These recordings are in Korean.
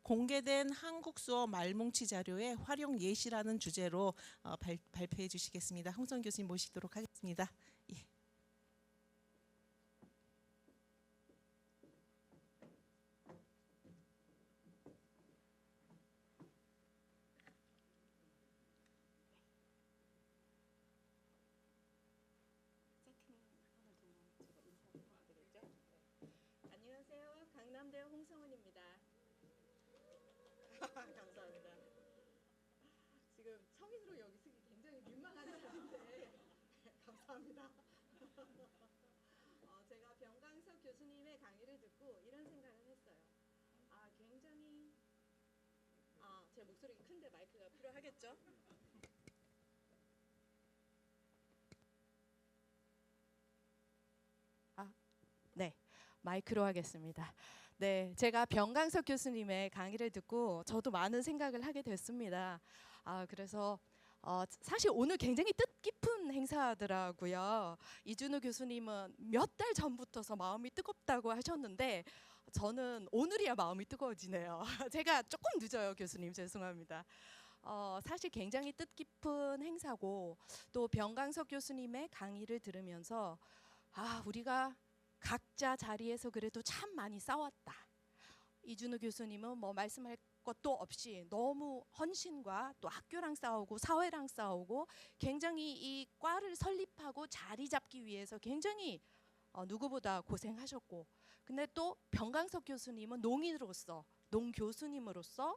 공개된 한국 수어 말뭉치 자료의 활용 예시라는 주제로 발표해 주시겠습니다. 홍성 교수님 모시도록 하겠습니다. 예. 안녕하세요. 강남대 홍성은입니다. 감사합니다. 지금 성인으로 여기 쓰기 굉장히 민망한 자리인데 감사합니다. 제가 병강석 교수님의 강의를 듣고 이런 생각을 했어요. 굉장히 제 목소리가 큰데 마이크가 필요하겠죠? 네, 마이크로 하겠습니다. 네, 제가 병강석 교수님의 강의를 듣고 저도 많은 생각을 하게 됐습니다. 그래서 사실 오늘 굉장히 뜻깊은 행사더라고요. 이준우 교수님은 몇 달 전부터서 마음이 뜨겁다고 하셨는데 저는 오늘이야 마음이 뜨거워지네요. 제가 조금 늦어요, 교수님. 죄송합니다. 사실 굉장히 뜻깊은 행사고 또 병강석 교수님의 강의를 들으면서 우리가 각자 자리에서 그래도 참 많이 싸웠다. 이준우 교수님은 뭐 말씀할 것도 없이 너무 헌신과 또 학교랑 싸우고 사회랑 싸우고 굉장히 이 과를 설립하고 자리 잡기 위해서 굉장히 누구보다 고생하셨고, 근데 또 병강석 교수님은 농인으로서, 농교수님으로서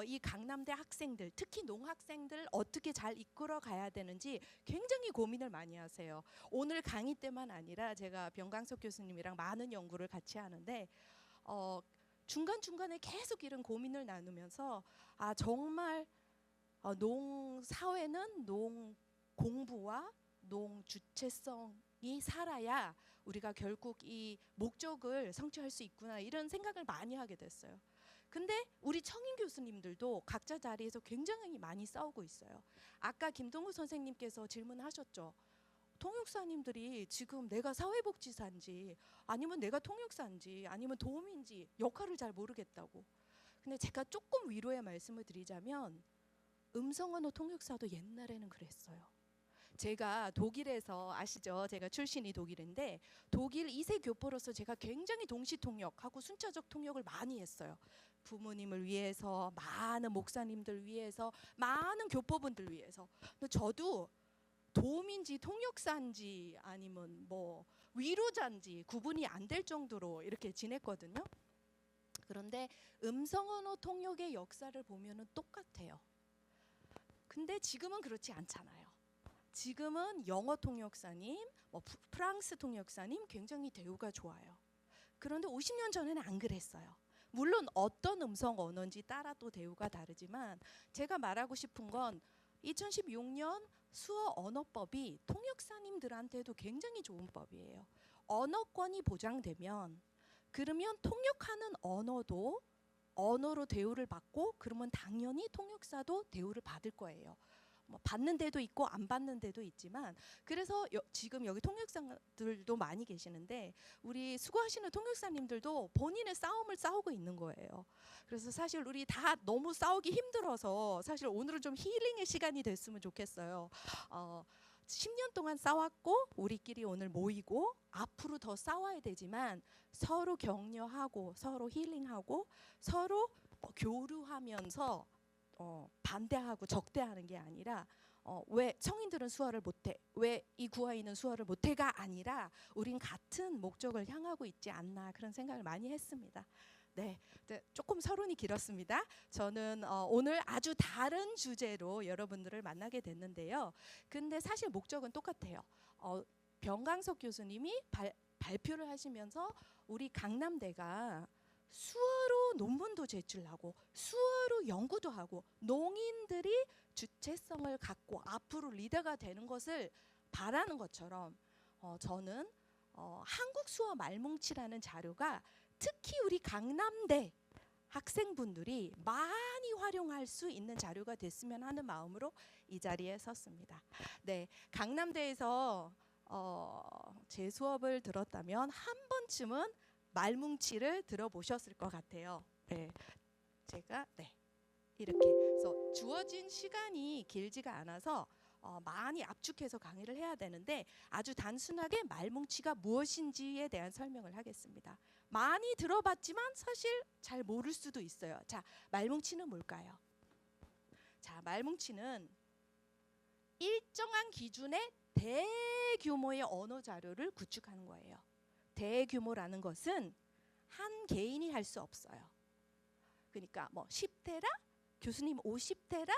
이 강남대 학생들, 특히 농학생들 어떻게 잘 이끌어 가야 되는지 굉장히 고민을 많이 하세요. 오늘 강의 때만 아니라 제가 병강석 교수님이랑 많은 연구를 같이 하는데 중간중간에 계속 이런 고민을 나누면서 정말 농사회는 농 공부와 농 주체성이 살아야 우리가 결국 이 목적을 성취할 수 있구나, 이런 생각을 많이 하게 됐어요. 근데 우리 청인 교수님들도 각자 자리에서 굉장히 많이 싸우고 있어요. 아까 김동우 선생님께서 질문하셨죠. 통역사님들이 지금 내가 사회복지사인지 아니면 내가 통역사인지 아니면 도우미인지 역할을 잘 모르겠다고. 근데 제가 조금 위로의 말씀을 드리자면 음성언어 통역사도 옛날에는 그랬어요. 제가 독일에서, 아시죠? 제가 출신이 독일인데 독일 2세 교포로서 제가 굉장히 동시통역하고 순차적 통역을 많이 했어요. 부모님을 위해서, 많은 목사님들 위해서, 많은 교포분들 위해서. 근데 저도 도움인지 통역사인지 아니면 뭐 위로자인지 구분이 안 될 정도로 이렇게 지냈거든요. 그런데 음성언어 통역의 역사를 보면은 똑같아요. 근데 지금은 그렇지 않잖아요. 지금은 영어 통역사님, 프랑스 통역사님 굉장히 대우가 좋아요. 그런데 50년 전에는 안 그랬어요. 물론 어떤 음성 언어인지 따라 또 대우가 다르지만 제가 말하고 싶은 건 2016년 수어 언어법이 통역사님들한테도 굉장히 좋은 법이에요. 언어권이 보장되면 그러면 통역하는 언어도 언어로 대우를 받고, 그러면 당연히 통역사도 대우를 받을 거예요. 뭐 받는 데도 있고 안 받는 데도 있지만, 그래서 지금 여기 통역사들도 많이 계시는데 우리 수고하시는 통역사님들도 본인의 싸움을 싸우고 있는 거예요. 그래서 사실 우리 다 너무 싸우기 힘들어서 사실 오늘은 좀 힐링의 시간이 됐으면 좋겠어요. 10년 동안 싸웠고 우리끼리 오늘 모이고 앞으로 더 싸워야 되지만 서로 격려하고 서로 힐링하고 서로 교류하면서 반대하고 적대하는 게 아니라 왜 청인들은 수어를 못해, 왜 이 구하인은 수어를 못해가 아니라 우린 같은 목적을 향하고 있지 않나, 그런 생각을 많이 했습니다. 네, 조금 서론이 길었습니다. 저는 오늘 아주 다른 주제로 여러분들을 만나게 됐는데요. 근데 사실 목적은 똑같아요. 병강석 교수님이 발표를 하시면서 우리 강남대가 수어로 논문도 제출하고 수어로 연구도 하고 농인들이 주체성을 갖고 앞으로 리더가 되는 것을 바라는 것처럼 저는 한국 수어 말뭉치라는 자료가 특히 우리 강남대 학생분들이 많이 활용할 수 있는 자료가 됐으면 하는 마음으로 이 자리에 섰습니다. 네, 강남대에서 제 수업을 들었다면 한 번쯤은 말뭉치를 들어보셨을 것 같아요. 네. 제가 이렇게 그래서 주어진 시간이 길지가 않아서 많이 압축해서 강의를 해야 되는데 아주 단순하게 말뭉치가 무엇인지에 대한 설명을 하겠습니다. 많이 들어봤지만 사실 잘 모를 수도 있어요. 자, 말뭉치는 뭘까요? 자, 말뭉치는 일정한 기준의 대규모의 언어 자료를 구축하는 거예요. 대규모라는 것은 한 개인이 할 수 없어요. 그러니까 뭐 10테라, 교수님 50테라,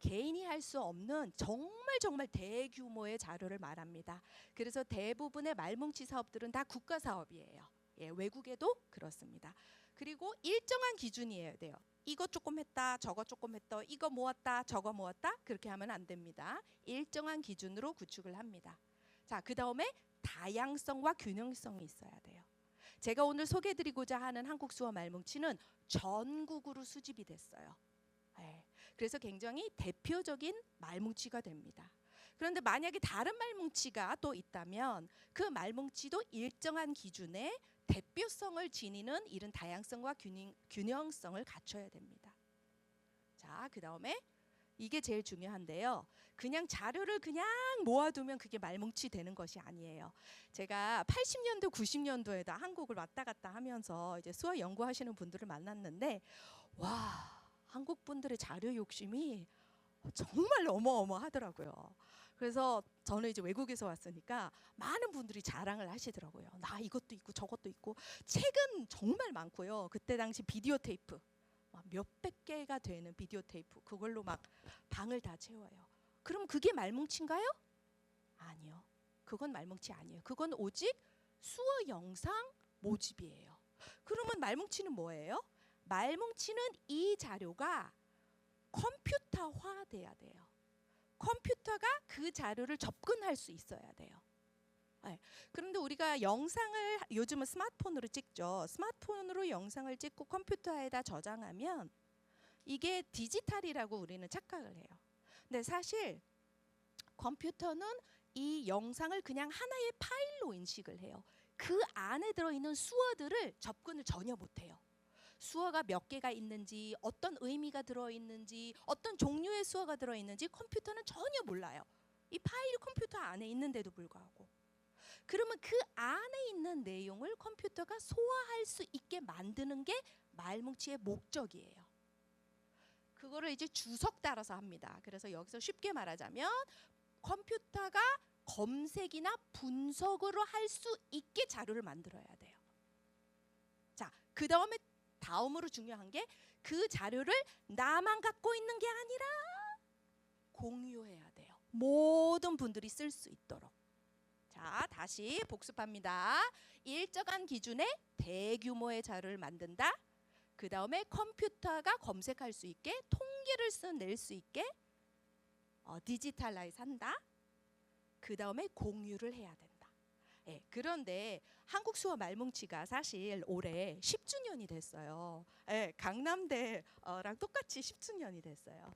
개인이 할 수 없는 정말 대규모의 자료를 말합니다. 그래서 대부분의 말뭉치 사업들은 다 국가 사업이에요. 예, 외국에도 그렇습니다. 그리고 일정한 기준이어야 돼요. 이거 조금 했다, 저거 조금 했다, 이거 모았다, 저거 모았다, 그렇게 하면 안 됩니다. 일정한 기준으로 구축을 합니다. 자, 그 다음에 다양성과 균형성이 있어야 돼요. 제가 오늘 소개해드리고자 하는 한국 수어 말뭉치는 전국으로 수집이 됐어요. 네. 그래서 굉장히 대표적인 말뭉치가 됩니다. 그런데 만약에 다른 말뭉치가 또 있다면 그 말뭉치도 일정한 기준의 대표성을 지니는 이런 다양성과 균형성을 갖춰야 됩니다. 자, 그 다음에 이게 제일 중요한데요. 그냥 자료를 그냥 모아두면 그게 말뭉치 되는 것이 아니에요. 제가 80년도, 90년도에도 한국을 왔다 갔다 하면서 이제 수어 연구하시는 분들을 만났는데 와, 한국 분들의 자료 욕심이 정말 어마어마하더라고요. 그래서 저는 이제 외국에서 왔으니까 많은 분들이 자랑을 하시더라고요. 나 이것도 있고 저것도 있고 책은 정말 많고요. 그때 당시 비디오 테이프 몇백 개가 되는 비디오 테이프 그걸로 막 방을 다 채워요. 그럼 그게 말뭉치인가요? 아니요. 그건 말뭉치 아니에요. 그건 오직 수어 영상 모집이에요. 그러면 말뭉치는 뭐예요? 말뭉치는 이 자료가 컴퓨터화돼야 돼요. 컴퓨터가 그 자료를 접근할 수 있어야 돼요. 네. 그런데 우리가 영상을 요즘은 스마트폰으로 찍죠. 스마트폰으로 영상을 찍고 컴퓨터에다 저장하면 이게 디지털이라고 우리는 착각을 해요. 근데 사실 컴퓨터는 이 영상을 그냥 하나의 파일로 인식을 해요. 그 안에 들어있는 수어들을 접근을 전혀 못해요. 수어가 몇 개가 있는지, 어떤 의미가 들어있는지, 어떤 종류의 수어가 들어있는지 컴퓨터는 전혀 몰라요. 이 파일이 컴퓨터 안에 있는데도 불구하고. 그러면 그 안에 있는 내용을 컴퓨터가 소화할 수 있게 만드는 게 말뭉치의 목적이에요. 그거를 이제 주석 따라서 합니다. 그래서 여기서 쉽게 말하자면 컴퓨터가 검색이나 분석으로 할 수 있게 자료를 만들어야 돼요. 자, 그 다음으로 중요한 게 그 자료를 나만 갖고 있는 게 아니라 공유해야 돼요. 모든 분들이 쓸 수 있도록. 자, 다시 복습합니다. 일정한 기준의 대규모의 자료를 만든다. 그 다음에 컴퓨터가 검색할 수 있게 통계를 낼 수 있게 디지털라이즈 한다. 그 다음에 공유를 해야 된다. 예, 그런데 한국 수어 말뭉치가 사실 올해 10주년이 됐어요. 예, 강남대랑 똑같이 10주년이 됐어요.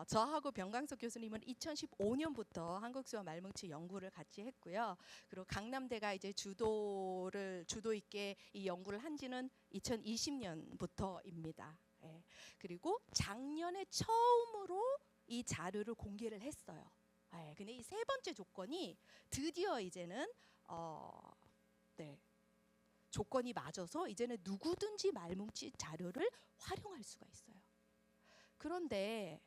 저하고 병광석 교수님은 2015년부터 한국 수어 말뭉치 연구를 같이 했고요. 그리고 강남대가 이제 주도 있게 이 연구를 한지는 2020년부터입니다. 예, 그리고 작년에 처음으로 이 자료를 공개를 했어요. 예, 근데 이 세 번째 조건이 드디어 이제는 조건이 맞아서 이제는 누구든지 말뭉치 자료를 활용할 수가 있어요. 그런데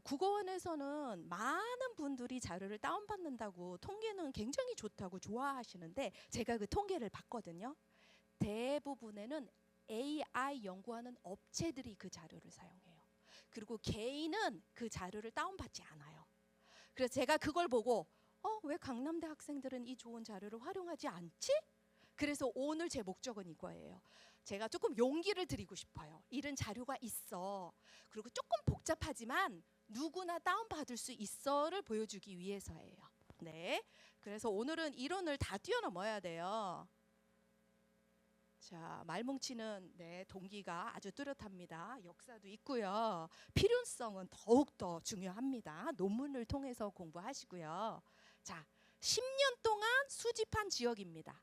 국어원에서는 많은 분들이 자료를 다운받는다고 통계는 굉장히 좋다고 좋아하시는데 제가 그 통계를 봤거든요. 대부분에는 AI 연구하는 업체들이 그 자료를 사용해요. 그리고 개인은 그 자료를 다운받지 않아요. 그래서 제가 그걸 보고 왜 강남대 학생들은 이 좋은 자료를 활용하지 않지? 그래서 오늘 제 목적은 이거예요. 제가 조금 용기를 드리고 싶어요. 이런 자료가 있어. 그리고 조금 복잡하지만 누구나 다운받을 수 있어를 보여주기 위해서예요. 네. 그래서 오늘은 이론을 다 뛰어넘어야 돼요. 자, 말뭉치는 동기가 아주 뚜렷합니다. 역사도 있고요. 필요성은 더욱더 중요합니다. 논문을 통해서 공부하시고요. 자, 10년 동안 수집한 지역입니다.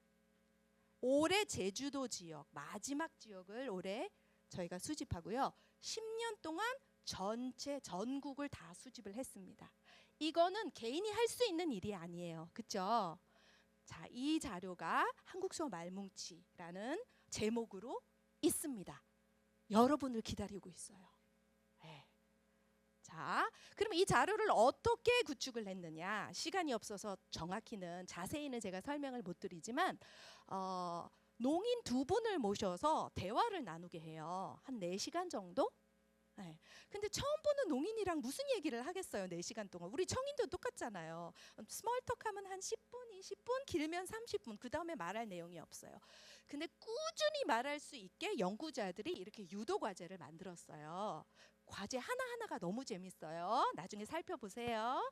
올해 제주도 지역 마지막 지역을 올해 저희가 수집하고요. 10년 동안 전체 전국을 다 수집을 했습니다. 이거는 개인이 할 수 있는 일이 아니에요. 그렇죠? 자, 이 자료가 한국수어 말뭉치라는 제목으로 있습니다. 여러분을 기다리고 있어요. 네. 자, 그럼 이 자료를 어떻게 구축을 했느냐? 시간이 없어서 정확히는 자세히는 제가 설명을 못 드리지만 농인 두 분을 모셔서 대화를 나누게 해요. 한 4시간 정도? 네. 근데 처음 보는 농인이랑 무슨 얘기를 하겠어요? 4시간 동안. 우리 청인도 똑같잖아요. 스몰톡 하면 한 10분, 20분, 길면 30분. 그 다음에 말할 내용이 없어요. 근데 꾸준히 말할 수 있게 연구자들이 이렇게 유도 과제를 만들었어요. 과제 하나하나가 너무 재밌어요. 나중에 살펴보세요.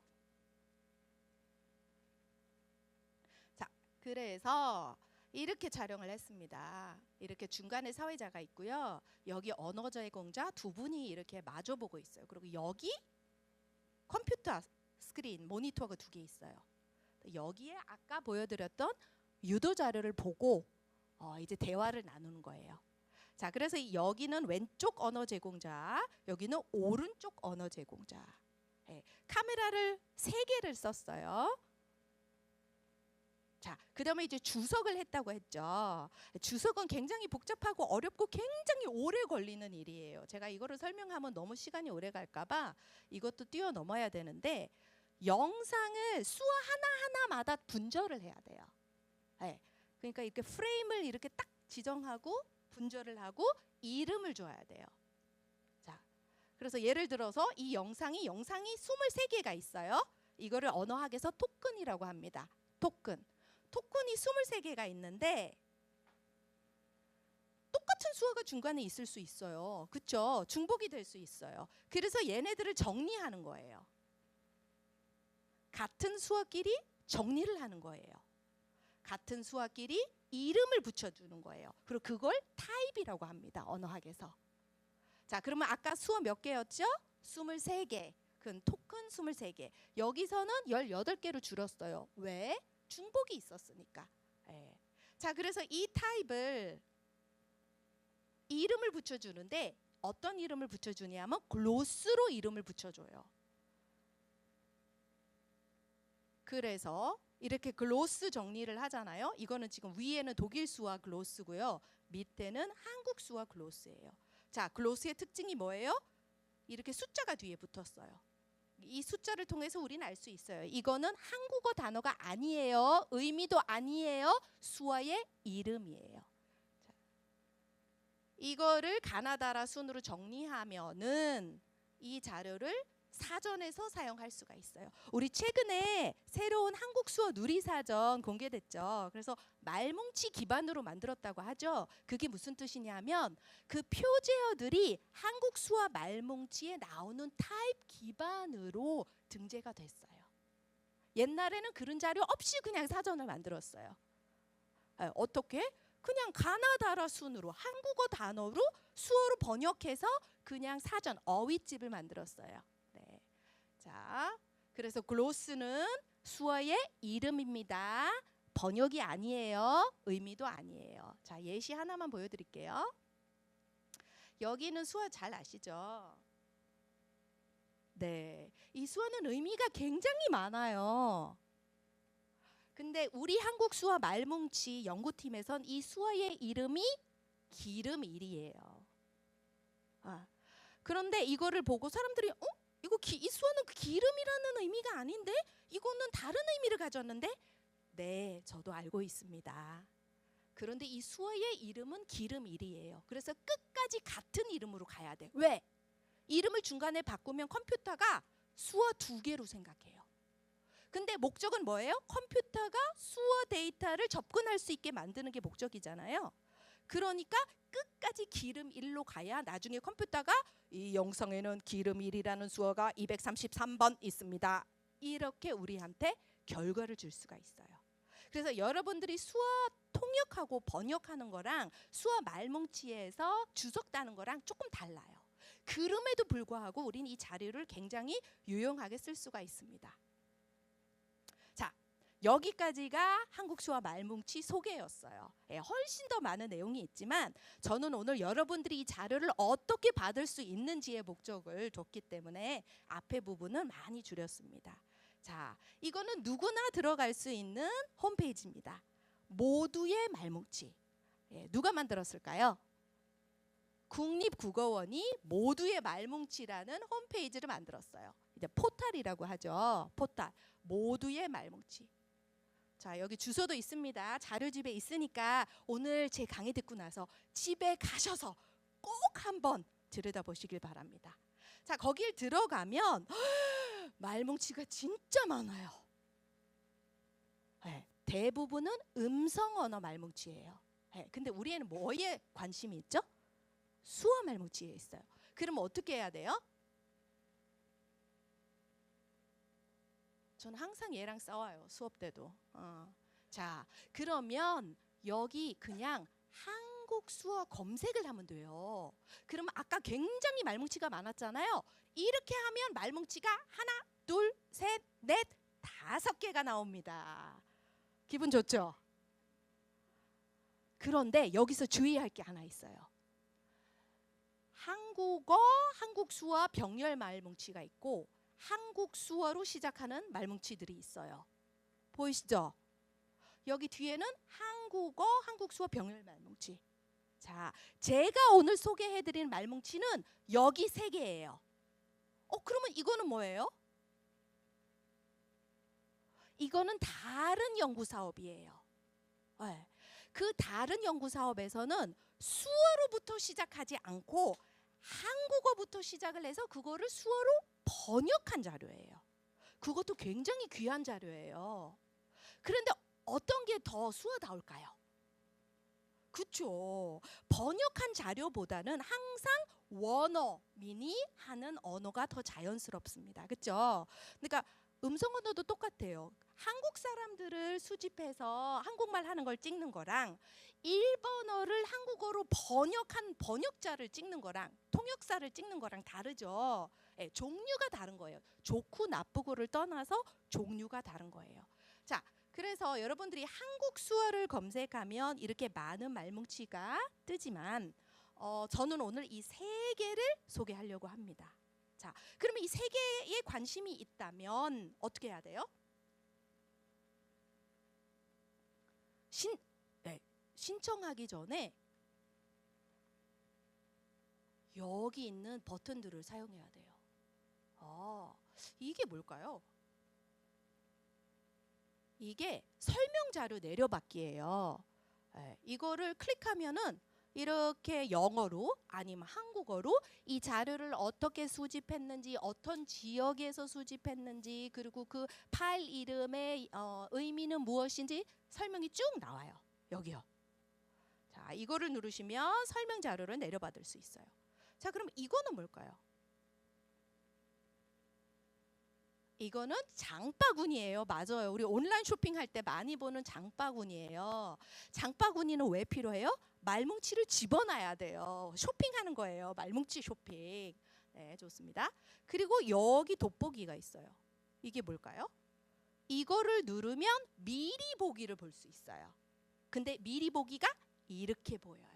자, 그래서 이렇게 촬영을 했습니다. 이렇게 중간에 사회자가 있고요. 여기 언어 제공자 두 분이 이렇게 마주보고 있어요. 그리고 여기 컴퓨터 스크린 모니터가 2개 있어요. 여기에 아까 보여드렸던 유도 자료를 보고 이제 대화를 나누는 거예요. 자, 그래서 여기는 왼쪽 언어 제공자, 여기는 오른쪽 언어 제공자. 네, 카메라를 3개를 썼어요. 자, 그다음에 이제 주석을 했다고 했죠. 주석은 굉장히 복잡하고 어렵고 굉장히 오래 걸리는 일이에요. 제가 이거를 설명하면 너무 시간이 오래 갈까봐 이것도 뛰어넘어야 되는데 영상을 수어 하나하나마다 분절을 해야 돼요. 네, 그러니까 이렇게 프레임을 이렇게 딱 지정하고 분절을 하고 이름을 줘야 돼요. 자, 그래서 예를 들어서 이 영상이 23개가 있어요. 이거를 언어학에서 토큰이라고 합니다. 토큰이 23개가 있는데 똑같은 수어가 중간에 있을 수 있어요. 그렇죠? 중복이 될 수 있어요. 그래서 얘네들을 정리하는 거예요. 같은 수어끼리 정리를 하는 거예요. 같은 수어끼리 이름을 붙여주는 거예요. 그리고 그걸 타입이라고 합니다. 언어학에서. 자, 그러면 아까 수어 몇 개였죠? 23개. 그 토큰 23개. 여기서는 18개로 줄었어요. 왜? 중복이 있었으니까. 네. 자, 그래서 이 타입을 이름을 붙여주는데 어떤 이름을 붙여주냐면 글로스로 이름을 붙여줘요. 그래서 이렇게 글로스 정리를 하잖아요. 이거는 지금 위에는 독일 수와 글로스고요. 밑에는 한국 수와 글로스예요. 자, 글로스의 특징이 뭐예요? 이렇게 숫자가 뒤에 붙었어요. 이 숫자를 통해서 우리는 알 수 있어요. 이거는 한국어 단어가 아니에요. 의미도 아니에요. 수어의 이름이에요. 자, 이거를 가나다라 순으로 정리하면은 이 자료를 사전에서 사용할 수가 있어요. 우리 최근에 새로운 한국 수어 누리사전 공개됐죠. 그래서 말뭉치 기반으로 만들었다고 하죠. 그게 무슨 뜻이냐면 그 표제어들이 한국 수어 말뭉치에 나오는 타입 기반으로 등재가 됐어요. 옛날에는 그런 자료 없이 그냥 사전을 만들었어요. 어떻게? 그냥 가나다라 순으로 한국어 단어로 수어로 번역해서 그냥 사전 어휘집을 만들었어요. 네. 자, 그래서 글로스는 수어의 이름입니다. 번역이 아니에요. 의미도 아니에요. 자, 예시 하나만 보여드릴게요. 여기는 수어 잘 아시죠? 네, 이 수어는 의미가 굉장히 많아요. 근데 우리 한국 수어 말뭉치 연구팀에선 이 수어의 이름이 기름일이에요. 그런데 이거를 보고 사람들이 이 수어는 기름이라는 의미가 아닌데 이거는 다른 의미를 가졌는데 네, 저도 알고 있습니다. 그런데 이 수어의 이름은 기름일이에요. 그래서 끝까지 같은 이름으로 가야 돼. 왜? 이름을 중간에 바꾸면 컴퓨터가 수어 2개로 생각해요. 근데 목적은 뭐예요? 컴퓨터가 수어 데이터를 접근할 수 있게 만드는 게 목적이잖아요. 그러니까 끝까지 기름1로 가야 나중에 컴퓨터가 이 영상에는 기름1이라는 수어가 233번 있습니다. 이렇게 우리한테 결과를 줄 수가 있어요. 그래서 여러분들이 수어 통역하고 번역하는 거랑 수어 말뭉치에서 주석 따는 거랑 조금 달라요. 그럼에도 불구하고 우리는 이 자료를 굉장히 유용하게 쓸 수가 있습니다. 자, 여기까지가 한국 수화 말뭉치 소개였어요. 훨씬 더 많은 내용이 있지만 저는 오늘 여러분들이 이 자료를 어떻게 받을 수 있는지의 목적을 뒀기 때문에 앞에 부분은 많이 줄였습니다. 자, 이거는 누구나 들어갈 수 있는 홈페이지입니다. 모두의 말뭉치. 누가 만들었을까요? 국립국어원이 모두의 말뭉치라는 홈페이지를 만들었어요. 이제 포탈이라고 하죠. 포탈. 모두의 말뭉치. 자, 여기 주소도 있습니다. 자료집에 있으니까 오늘 제 강의 듣고 나서 집에 가셔서 꼭 한번 들여다보시길 바랍니다. 자, 거길 들어가면 말뭉치가 진짜 많아요. 대부분은 음성 언어 말뭉치예요. 근데 우리 애는 뭐에 관심이 있죠? 수어 말뭉치에 있어요. 그럼 어떻게 해야 돼요? 저는 항상 얘랑 싸워요. 수업 때도. 자, 그러면 여기 그냥 한국 수어 검색을 하면 돼요. 그러면 아까 굉장히 말뭉치가 많았잖아요. 이렇게 하면 말뭉치가 하나, 둘, 셋, 넷, 5개가 나옵니다. 기분 좋죠? 그런데 여기서 주의할 게 하나 있어요. 한국어, 한국 수어 병렬 말뭉치가 있고 한국 수어로 시작하는 말뭉치들이 있어요. 보이시죠? 여기 뒤에는 한국어, 한국 수어 병렬 말뭉치. 자, 제가 오늘 소개해드린 말뭉치는 여기 3개예요. 그러면 이거는 뭐예요? 이거는 다른 연구 사업이에요. 그 다른 연구 사업에서는 수어로부터 시작하지 않고 한국어부터 시작을 해서 그거를 수어로 번역한 자료예요. 그것도 굉장히 귀한 자료예요. 그런데 어떤 게 더 수어다울까요? 그렇죠. 번역한 자료보다는 항상 원어민이 하는 언어가 더 자연스럽습니다. 그렇죠? 그러니까 음성 언어도 똑같아요. 한국 사람들을 수집해서 한국말 하는 걸 찍는 거랑 일본어를 한국어로 번역한 번역자를 찍는 거랑 통역사를 찍는 거랑 다르죠. 종류가 다른 거예요. 좋고 나쁘고를 떠나서 종류가 다른 거예요. 자, 그래서 여러분들이 한국 수어를 검색하면 이렇게 많은 말뭉치가 뜨지만 저는 오늘 이 3개를 소개하려고 합니다. 자, 그러면 이 3개에 관심이 있다면 어떻게 해야 돼요? 신청하기 전에 여기 있는 버튼들을 사용해야 돼요. 이게 뭘까요? 이게 설명 자료 내려받기예요. 이거를 클릭하면은 이렇게 영어로 아니면 한국어로 이 자료를 어떻게 수집했는지, 어떤 지역에서 수집했는지, 그리고 그 파일 이름의 의미는 무엇인지 설명이 쭉 나와요. 여기요. 자, 이거를 누르시면 설명 자료를 내려받을 수 있어요. 자, 그럼 이거는 뭘까요? 이거는 장바구니예요. 맞아요. 우리 온라인 쇼핑할 때 많이 보는 장바구니예요. 장바구니는 왜 필요해요? 말뭉치를 집어넣어야 돼요. 쇼핑하는 거예요. 말뭉치 쇼핑. 네, 좋습니다. 그리고 여기 돋보기가 있어요. 이게 뭘까요? 이거를 누르면 미리 보기를 볼 수 있어요. 근데 미리 보기가 이렇게 보여요.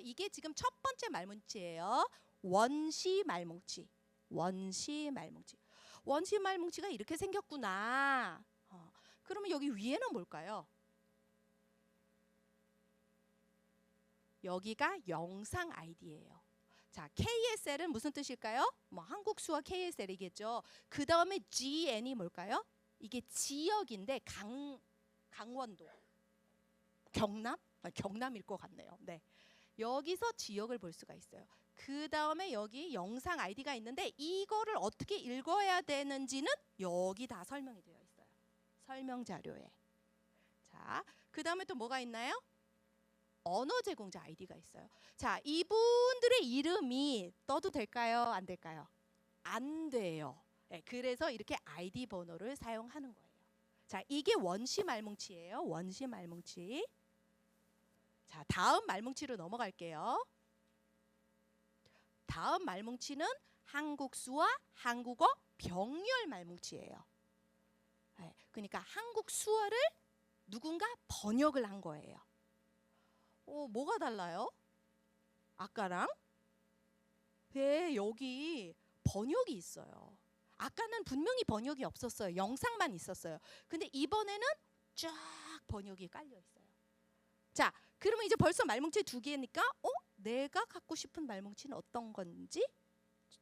이게 지금 첫 번째 말뭉치예요. 원시 말뭉치. 원시 말뭉치. 원시 말뭉치가 이렇게 생겼구나. 그러면 여기 위에는 뭘까요? 여기가 영상 아이디예요. 자, KSL은 무슨 뜻일까요? 한국 수어 KSL이겠죠. 그 다음에 GN이 뭘까요? 이게 지역인데 강원도, 경남? 경남일 것 같네요. 네, 여기서 지역을 볼 수가 있어요. 그 다음에 여기 영상 아이디가 있는데 이거를 어떻게 읽어야 되는지는 여기 다 설명이 되어 있어요. 설명 자료에. 자, 그 다음에 또 뭐가 있나요? 언어 제공자 아이디가 있어요. 자, 이분들의 이름이 떠도 될까요? 안 될까요? 안 돼요. 네, 그래서 이렇게 아이디 번호를 사용하는 거예요. 자, 이게 원시 말뭉치예요. 원시 말뭉치. 자, 다음 말뭉치로 넘어갈게요. 다음 말뭉치는 한국 수와 한국어 병렬 말뭉치예요. 네, 그러니까 한국 수어를 누군가 번역을 한 거예요. 뭐가 달라요? 아까랑? 왜 여기 번역이 있어요. 아까는 분명히 번역이 없었어요. 영상만 있었어요. 근데 이번에는 쫙 번역이 깔려 있어요. 자, 그러면 이제 벌써 말뭉치 2개니까 내가 갖고 싶은 말뭉치는 어떤 건지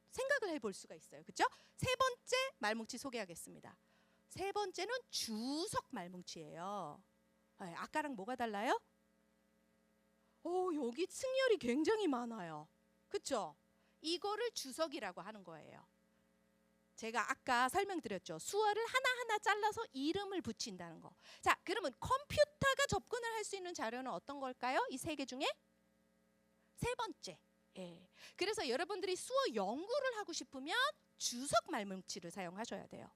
생각을 해볼 수가 있어요. 그렇죠? 세 번째 말뭉치 소개하겠습니다. 세 번째는 주석 말뭉치예요. 아까랑 뭐가 달라요? 여기 승열이 굉장히 많아요. 그렇죠? 이거를 주석이라고 하는 거예요. 제가 아까 설명드렸죠. 수어를 하나하나 잘라서 이름을 붙인다는 거. 자, 그러면 컴퓨터가 접근을 할 수 있는 자료는 어떤 걸까요? 이 3개 중에 세 번째. 그래서 여러분들이 수어 연구를 하고 싶으면 주석 말뭉치를 사용하셔야 돼요.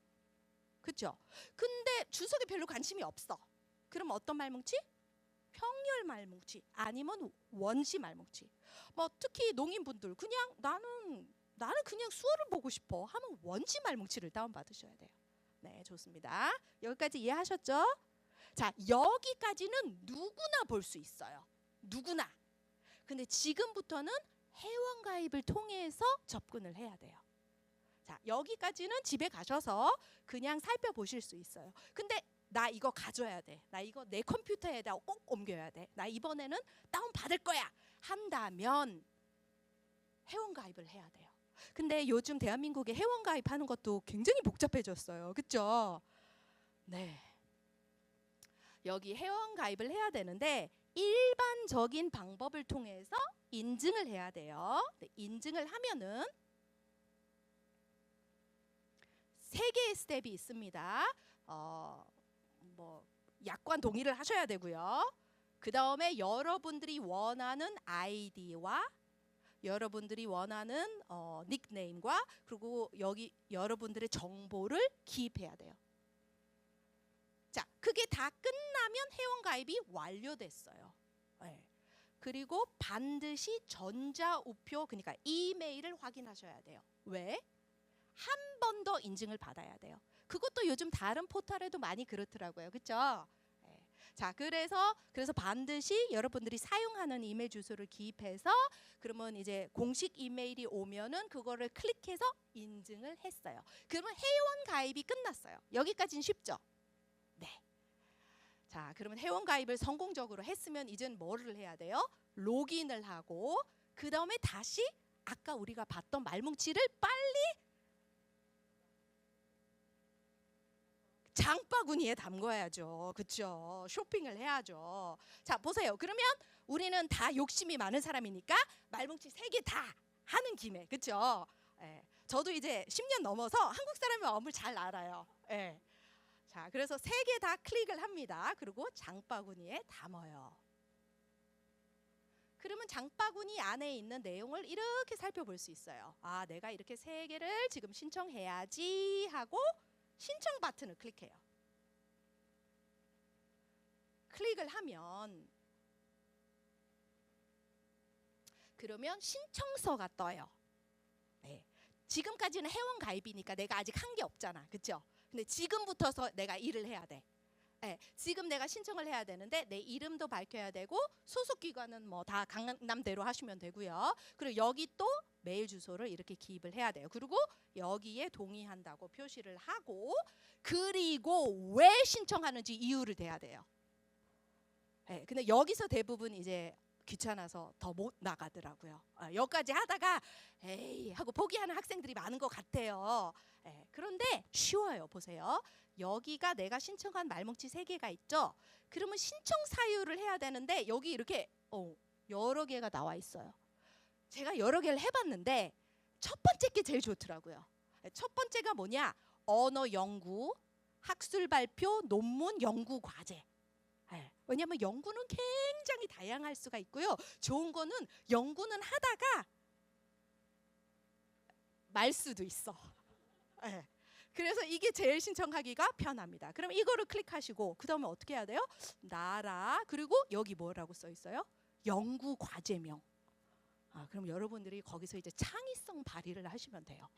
그렇죠? 근데 주석에 별로 관심이 없어. 그럼 어떤 말뭉치? 평열 말뭉치 아니면 원시 말뭉치. 특히 농인분들 그냥 나는 그냥 수어를 보고 싶어 하면 원시 말뭉치를 다운받으셔야 돼요. 네, 좋습니다. 여기까지 이해하셨죠? 자, 여기까지는 누구나 볼 수 있어요. 누구나. 근데 지금부터는 회원가입을 통해서 접근을 해야 돼요. 자, 여기까지는 집에 가셔서 그냥 살펴보실 수 있어요. 근데 나 이거 가져야 돼. 나 이거 내 컴퓨터에다 꼭 옮겨야 돼. 나 이번에는 다운받을 거야. 한다면 회원가입을 해야 돼요. 근데 요즘 대한민국에 회원가입하는 것도 굉장히 복잡해졌어요. 그렇죠? 네. 여기 회원가입을 해야 되는데 일반적인 방법을 통해서 인증을 해야 돼요. 인증을 하면은 3개의 스텝이 있습니다. 약관 동의를 하셔야 되고요. 그 다음에 여러분들이 원하는 아이디와 여러분들이 원하는 닉네임과 그리고 여기 여러분들의 정보를 기입해야 돼요. 자, 그게 다 끝나면 회원가입이 완료됐어요. 네. 그리고 반드시 전자우표, 그러니까 이메일을 확인하셔야 돼요. 왜? 한 번 더 인증을 받아야 돼요. 그것도 요즘 다른 포털에도 많이 그렇더라고요. 그렇죠? 네. 자, 그래서 반드시 여러분들이 사용하는 이메일 주소를 기입해서 그러면 이제 공식 이메일이 오면은 그거를 클릭해서 인증을 했어요. 그러면 회원 가입이 끝났어요. 여기까지는 쉽죠? 네. 자, 그러면 회원 가입을 성공적으로 했으면 이제는 뭐를 해야 돼요? 로그인을 하고 그 다음에 다시 아까 우리가 봤던 말뭉치를 빨리 장바구니에 담궈야죠. 그렇죠? 쇼핑을 해야죠. 자, 보세요. 그러면 우리는 다 욕심이 많은 사람이니까 말뭉치 3개 다 하는 김에, 그렇죠? 저도 이제 10년 넘어서 한국 사람의 마음을 잘 알아요. 자, 그래서 3개 다 클릭을 합니다. 그리고 장바구니에 담아요. 그러면 장바구니 안에 있는 내용을 이렇게 살펴볼 수 있어요. 아, 내가 이렇게 3개를 지금 신청해야지 하고 신청 버튼을 클릭해요. 클릭을 하면 그러면 신청서가 떠요. 지금까지는 회원 가입이니까 내가 아직 한 게 없잖아. 그렇죠? 근데 지금부터서 내가 일을 해야 돼. 지금 내가 신청을 해야 되는데 내 이름도 밝혀야 되고 소속 기관은 뭐 다 강남대로 하시면 되고요. 그리고 여기 또 메일 주소를 이렇게 기입을 해야 돼요. 그리고 여기에 동의한다고 표시를 하고 그리고 왜 신청하는지 이유를 대야 돼요. 근데 여기서 대부분 이제 귀찮아서 더 못 나가더라고요. 여기까지 하다가 에이 하고 포기하는 학생들이 많은 것 같아요. 그런데 쉬워요. 보세요. 여기가 내가 신청한 말뭉치 3개가 있죠. 그러면 신청 사유를 해야 되는데 여기 이렇게 여러 개가 나와 있어요. 제가 여러 개를 해봤는데 첫 번째 게 제일 좋더라고요. 첫 번째가 뭐냐? 언어 연구, 학술 발표, 논문, 연구 과제. 왜냐하면 연구는 굉장히 다양할 수가 있고요. 좋은 거는 연구는 하다가 말 수도 있어. 그래서 이게 제일 신청하기가 편합니다. 그럼 이거를 클릭하시고 그 다음에 어떻게 해야 돼요? 나라 그리고 여기 뭐라고 써 있어요? 연구 과제명. 그럼 여러분들이 거기서 이제 창의성 발휘를 하시면 돼요.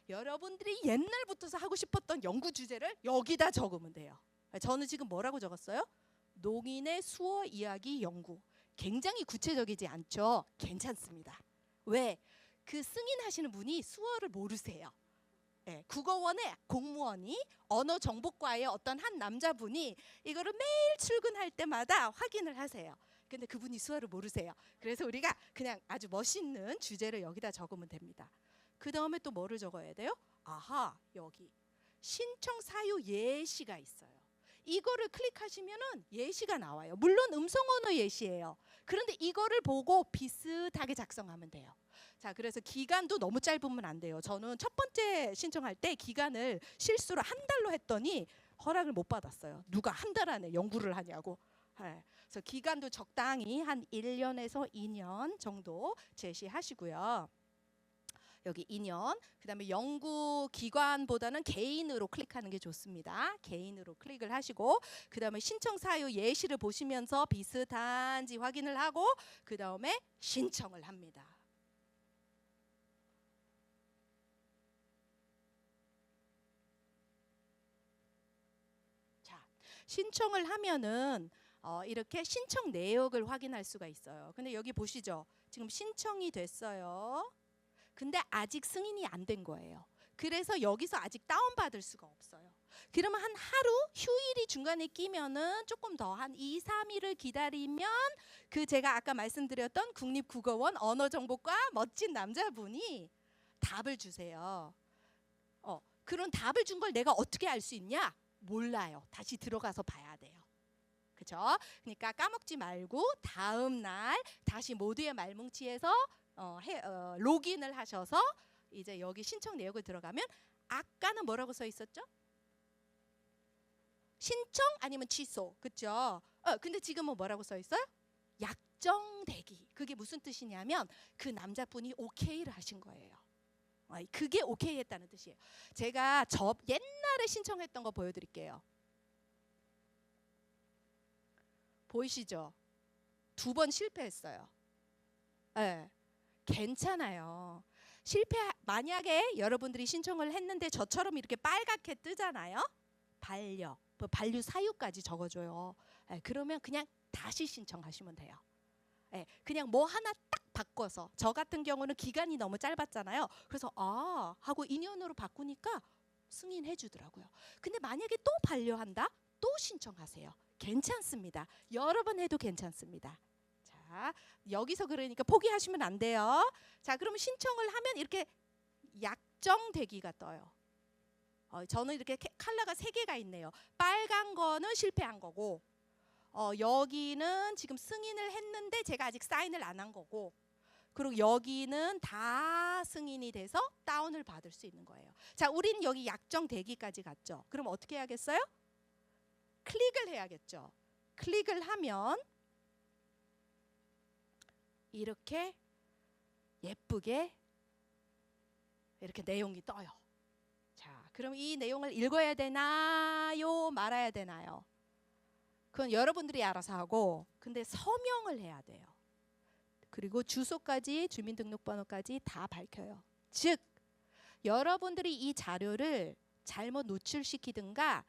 여러분들이 옛날부터 하고 싶었던 연구 주제를 여기다 적으면 돼요. 저는 지금 뭐라고 적었어요? 농인의 수어 이야기 연구. 굉장히 구체적이지 않죠? 괜찮습니다. 왜? 그 승인하시는 분이 수어를 모르세요. 네, 국어원의 공무원이 언어정보과의 어떤 한 남자분이 이거를 매일 출근할 때마다 확인을 하세요. 근데 그분이 수어를 모르세요. 그래서 우리가 그냥 아주 멋있는 주제를 여기다 적으면 됩니다. 그 다음에 또 뭐를 적어야 돼요? 아하, 여기 신청 사유 예시가 있어요. 이거를 클릭하시면은 예시가 나와요. 물론 음성 언어 예시예요. 그런데 이거를 보고 비슷하게 작성하면 돼요. 자, 그래서 기간도 너무 짧으면 안 돼요. 저는 첫 번째 신청할 때 기간을 실수로 한 달로 했더니 허락을 못 받았어요. 누가 한 달 안에 연구를 하냐고. 네. 그래서 기간도 적당히 한 1년에서 2년 정도 제시하시고요. 여기 2년. 그다음에 연구 기관보다는 개인으로 클릭하는 게 좋습니다. 개인으로 클릭을 하시고 그다음에 신청 사유 예시를 보시면서 비슷한지 확인을 하고 그다음에 신청을 합니다. 자, 신청을 하면은 이렇게 신청 내역을 확인할 수가 있어요. 근데 여기 보시죠. 지금 신청이 됐어요. 근데 아직 승인이 안 된 거예요. 그래서 여기서 아직 다운받을 수가 없어요. 그러면 한 하루 휴일이 중간에 끼면은 조금 더 한 2, 3일을 기다리면 그 제가 아까 말씀드렸던 국립국어원 언어정보과 멋진 남자분이 답을 주세요. 그런 답을 준 걸 내가 어떻게 알 수 있냐? 몰라요. 다시 들어가서 봐야 돼요. 그죠? 그러니까 까먹지 말고 다음 날 다시 모두의 말뭉치에서 로그인을 하셔서 이제 여기 신청 내역을 들어가면 아까는 뭐라고 써 있었죠? 신청 아니면 취소. 그렇죠? 근데 지금은 뭐라고 써 있어요? 약정대기. 그게 무슨 뜻이냐면 그 남자분이 오케이를 하신 거예요. 그게 오케이 했다는 뜻이에요. 제가 옛날에 신청했던 거 보여드릴게요. 보이시죠? 2번 실패했어요. 네. 괜찮아요. 만약에 여러분들이 신청을 했는데 저처럼 이렇게 빨갛게 뜨잖아요. 반류 사유까지 적어줘요. 그러면 그냥 다시 신청하시면 돼요. 그냥 뭐 하나 딱 바꿔서 저 같은 경우는 기간이 너무 짧았잖아요. 그래서 하고 2년으로 바꾸니까 승인해 주더라고요. 근데 만약에 또 반려한다? 또 신청하세요. 괜찮습니다. 여러 번 해도 괜찮습니다. 자, 여기서 그러니까 포기하시면 안 돼요. 자, 그러면 신청을 하면 이렇게 약정 대기가 떠요. 저는 이렇게 컬러가 3개가 있네요. 빨간 거는 실패한 거고 여기는 지금 승인을 했는데 제가 아직 사인을 안 한 거고 그리고 여기는 다 승인이 돼서 다운을 받을 수 있는 거예요. 자, 우린 여기 약정 대기까지 갔죠. 그럼 어떻게 해야겠어요? 클릭을 해야겠죠. 클릭을 하면 이렇게 예쁘게 이렇게 내용이 떠요. 자, 그럼 이 내용을 읽어야 되나요? 말아야 되나요? 그건 여러분들이 알아서 하고 근데 서명을 해야 돼요. 그리고 주소까지 주민등록번호까지 다 밝혀요. 즉 여러분들이 이 자료를 잘못 노출시키든가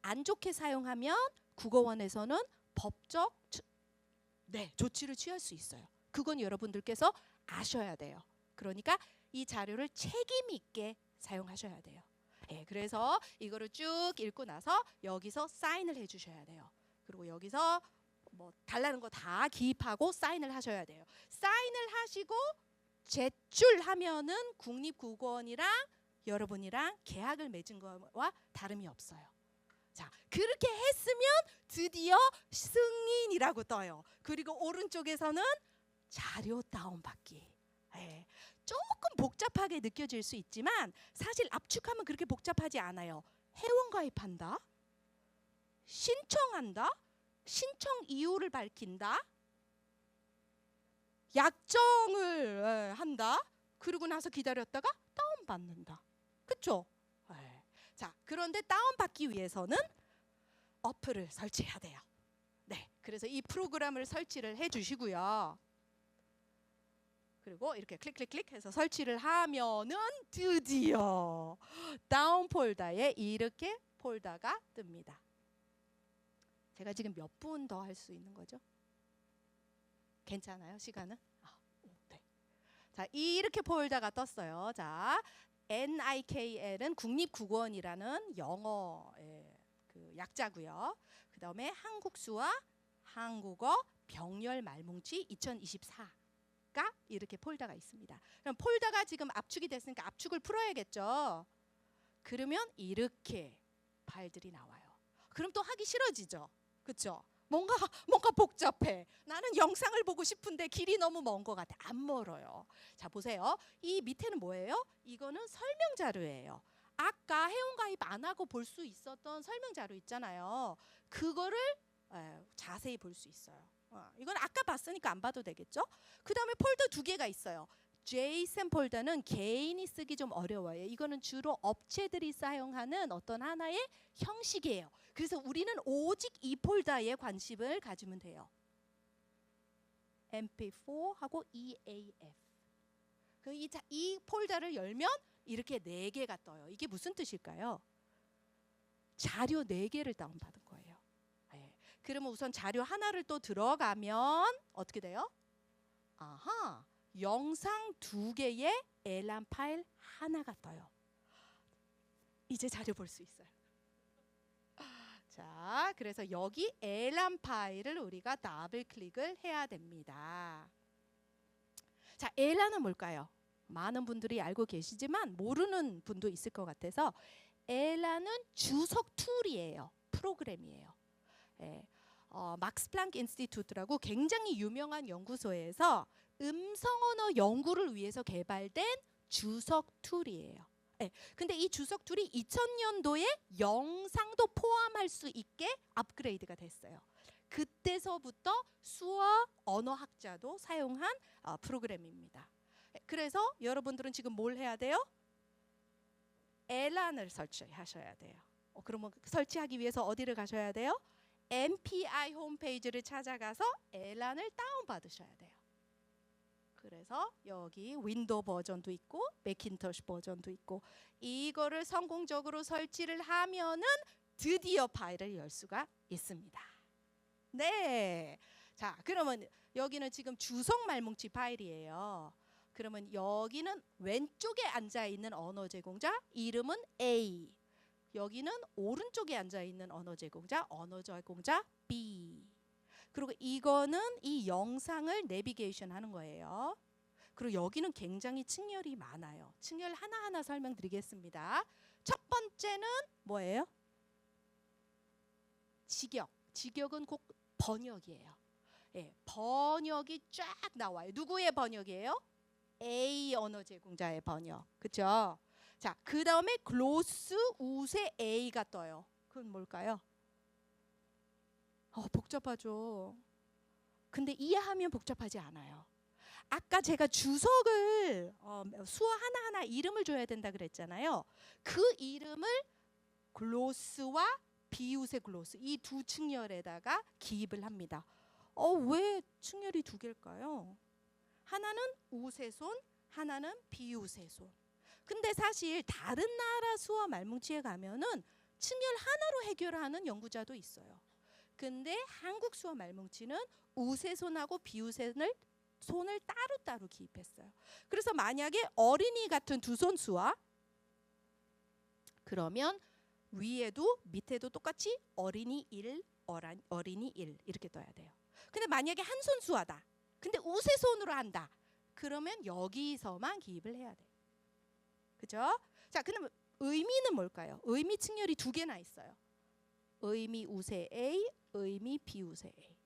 안 좋게 사용하면 국어원에서는 법적 조치를 취할 수 있어요. 그건 여러분들께서 아셔야 돼요. 그러니까 이 자료를 책임 있게 사용하셔야 돼요. 그래서 이거를 쭉 읽고 나서 여기서 사인을 해주셔야 돼요. 그리고 여기서 뭐 달라는 거 다 기입하고 사인을 하셔야 돼요. 사인을 하시고 제출하면은 국립국어원이랑 여러분이랑 계약을 맺은 거와 다름이 없어요. 자, 그렇게 했으면 드디어 승인이라고 떠요. 그리고 오른쪽에서는 자료 다운받기. 조금 복잡하게 느껴질 수 있지만 사실 압축하면 그렇게 복잡하지 않아요. 회원가입한다, 신청한다, 신청 이유를 밝힌다, 약정을 한다, 그러고 나서 기다렸다가 다운받는다. 그렇죠? 자, 그런데 다운받기 위해서는 어플을 설치해야 돼요. 네, 그래서 이 프로그램을 설치를 해주시고요. 그리고 이렇게 클릭 해서 설치를 하면은 드디어 다운 폴더에 이렇게 폴더가 뜹니다. 제가 지금 몇 분 더 할 수 있는 거죠? 괜찮아요? 시간은? 네. 자, 이렇게 폴더가 떴어요. 자, NIKL은 국립국어원이라는 영어의 그 약자고요. 그 다음에 한국수와 한국어 병렬 말뭉치 2024가 이렇게 폴더가 있습니다. 그럼 폴더가 지금 압축이 됐으니까 압축을 풀어야겠죠. 그러면 이렇게 파일들이 나와요. 그럼 또 하기 싫어지죠. 그렇죠? 뭔가 복잡해. 나는 영상을 보고 싶은데 길이 너무 먼 것 같아. 안 멀어요. 자, 보세요. 이 밑에는 뭐예요? 이거는 설명 자료예요. 아까 회원가입 안 하고 볼 수 있었던 설명 자료 있잖아요. 그거를 자세히 볼 수 있어요. 이건 아까 봤으니까 안 봐도 되겠죠? 그 다음에 폴더 두 개가 있어요. JSON 폴더는 개인이 쓰기 좀 어려워요. 이거는 주로 업체들이 사용하는 어떤 하나의 형식이에요. 그래서 우리는 오직 이 폴더에 관심을 가지면 돼요. MP4하고 EAF. 이 폴더를 열면 이렇게 4개가 떠요. 이게 무슨 뜻일까요? 자료 4개를 다운받은 거예요. 네. 그러면 우선 자료 하나를 또 들어가면 어떻게 돼요? 아하, 영상 2개의 엘란 파일 하나가 떠요. 이제 자료 볼 수 있어요. 자, 그래서 여기 엘란 파일을 우리가 더블 클릭을 해야 됩니다. 자, 엘란은 뭘까요? 많은 분들이 알고 계시지만 모르는 분도 있을 것 같아서 엘란은 주석 툴이에요. 프로그램이에요. 예. 막스 플랑크 인스티튜트라고 굉장히 유명한 연구소에서 음성 언어 연구를 위해서 개발된 주석 툴이에요. 네. 근데 이 주석 툴이 2000년도에 영상도 포함할 수 있게 업그레이드가 됐어요. 그때서부터 수어 언어학자도 사용한 프로그램입니다. 그래서 여러분들은 지금 뭘 해야 돼요? 엘란을 설치하셔야 돼요. 그러면 설치하기 위해서 어디를 가셔야 돼요? MPI 홈페이지를 찾아가서 엘란을 다운받으셔야 돼요. 그래서 여기 윈도우 버전도 있고 매킨토시 버전도 있고 이거를 성공적으로 설치를 하면은 드디어 파일을 열 수가 있습니다. 네. 자, 그러면 여기는 지금 주석 말뭉치 파일이에요. 그러면 여기는 왼쪽에 앉아 있는 언어 제공자 이름은 A. 여기는 오른쪽에 앉아 있는 언어 제공자 B. 그리고 이거는 이 영상을 내비게이션 하는 거예요. 그리고 여기는 굉장히 층열이 많아요. 층열 하나하나 설명드리겠습니다. 첫 번째는 뭐예요? 직역. 직역은 곧 번역이에요. 예, 번역이 쫙 나와요. 누구의 번역이에요? A 언어 제공자의 번역. 그렇죠? 자, 그 다음에 글로스 우세 A가 떠요. 그건 뭘까요? 복잡하죠. 근데 이해하면 복잡하지 않아요. 아까 제가 주석을 수어 하나하나 이름을 줘야 된다 그랬잖아요. 그 이름을 글로스와 비웃의 글로스 이 두 층열에다가 기입을 합니다. 왜 층열이 2개일까요? 하나는 우세손, 하나는 비우세손. 근데 사실 다른 나라 수어 말뭉치에 가면은 층열 하나로 해결하는 연구자도 있어요. 근데 한국 수어 말뭉치는 우세손하고 비우세손을 따로따로 기입했어요. 그래서 만약에 어린이 같은 두 손 수와 그러면 위에도 밑에도 똑같이 어린이 1, 어린이 1 이렇게 떠야 돼요. 근데 만약에 한 손 수하다. 근데 우세손으로 한다. 그러면 여기서만 기입을 해야 돼요. 그죠? 자, 그럼 의미는 뭘까요? 의미 층열이 2개나 있어요. 의미 우세 A, 의미 비우세 A.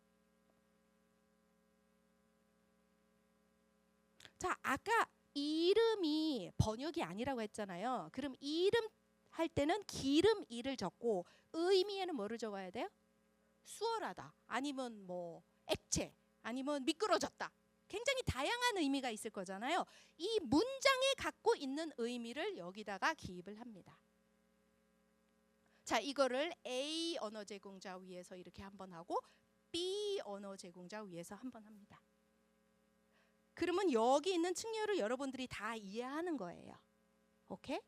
자, 아까 이름이 번역이 아니라고 했잖아요. 그럼 이름 할 때는 기름 2를 적고 의미에는 뭐를 적어야 돼요? 수월하다. 아니면 뭐 액체. 아니면 미끄러졌다. 굉장히 다양한 의미가 있을 거잖아요. 이 문장에 갖고 있는 의미를 여기다가 기입을 합니다. 자, 이거를 A 언어 제공자 위에서 이렇게 한번 하고 B 언어 제공자 위에서 한번 합니다. 그러면 여기 있는 측렬을 여러분들이 다 이해하는 거예요. 오케이?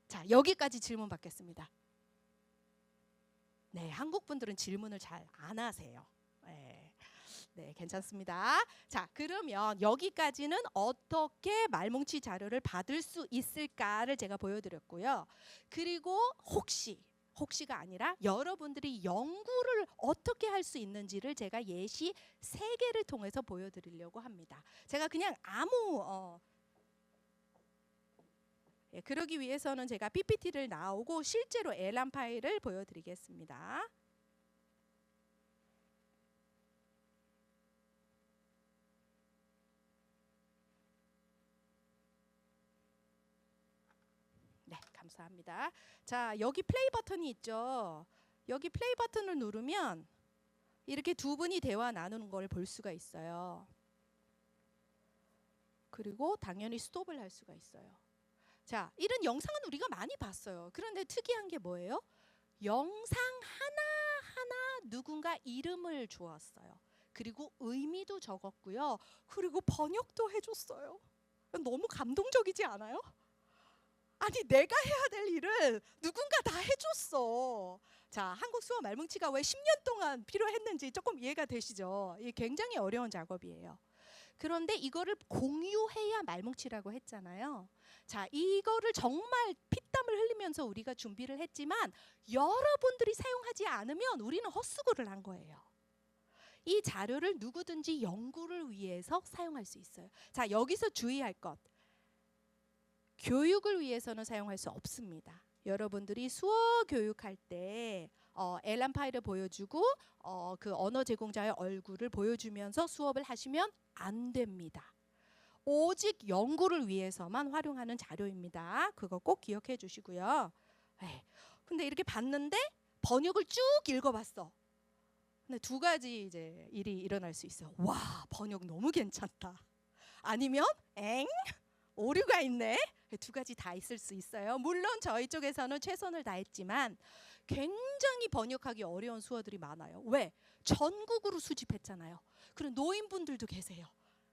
자, 여기까지 질문 받겠습니다. 네, 한국 분들은 질문을 잘 안 하세요. 네. 네, 괜찮습니다. 자, 그러면 여기까지는 어떻게 말뭉치 자료를 받을 수 있을까를 제가 보여드렸고요. 그리고 혹시가 아니라 여러분들이 연구를 어떻게 할 수 있는지를 제가 예시 3개를 통해서 보여드리려고 합니다. 제가 그냥 그러기 위해서는 제가 PPT를 나오고 실제로 엘람 파일을 보여드리겠습니다. 네, 감사합니다. 자, 여기 플레이 버튼이 있죠. 여기 플레이 버튼을 누르면 이렇게 두 분이 대화 나누는 걸 볼 수가 있어요. 그리고 당연히 스톱을 할 수가 있어요. 자, 이런 영상은 우리가 많이 봤어요. 그런데 특이한 게 뭐예요? 영상 하나하나 누군가 이름을 주었어요. 그리고 의미도 적었고요. 그리고 번역도 해줬어요. 너무 감동적이지 않아요? 아니, 내가 해야 될 일을 누군가 다 해줬어. 자, 한국 수어 말뭉치가 왜 10년 동안 필요했는지 조금 이해가 되시죠? 이게 굉장히 어려운 작업이에요. 그런데 이거를 공유해야 말뭉치라고 했잖아요. 자, 이거를 정말 피땀을 흘리면서 우리가 준비를 했지만 여러분들이 사용하지 않으면 우리는 헛수고를 한 거예요. 이 자료를 누구든지 연구를 위해서 사용할 수 있어요. 자, 여기서 주의할 것. 교육을 위해서는 사용할 수 없습니다. 여러분들이 수어 교육할 때 엘람 파일을 보여주고 그 언어 제공자의 얼굴을 보여주면서 수업을 하시면 안 됩니다. 오직 연구를 위해서만 활용하는 자료입니다. 그거 꼭 기억해 주시고요. 근데 이렇게 봤는데 번역을 쭉 읽어봤어. 근데 두 가지 이제 일이 일어날 수 있어요. 와, 번역 너무 괜찮다. 아니면 오류가 있네. 두 가지 다 있을 수 있어요. 물론 저희 쪽에서는 최선을 다했지만 굉장히 번역하기 어려운 수어들이 많아요. 왜? 전국으로 수집했잖아요. 그리고 노인분들도 계세요.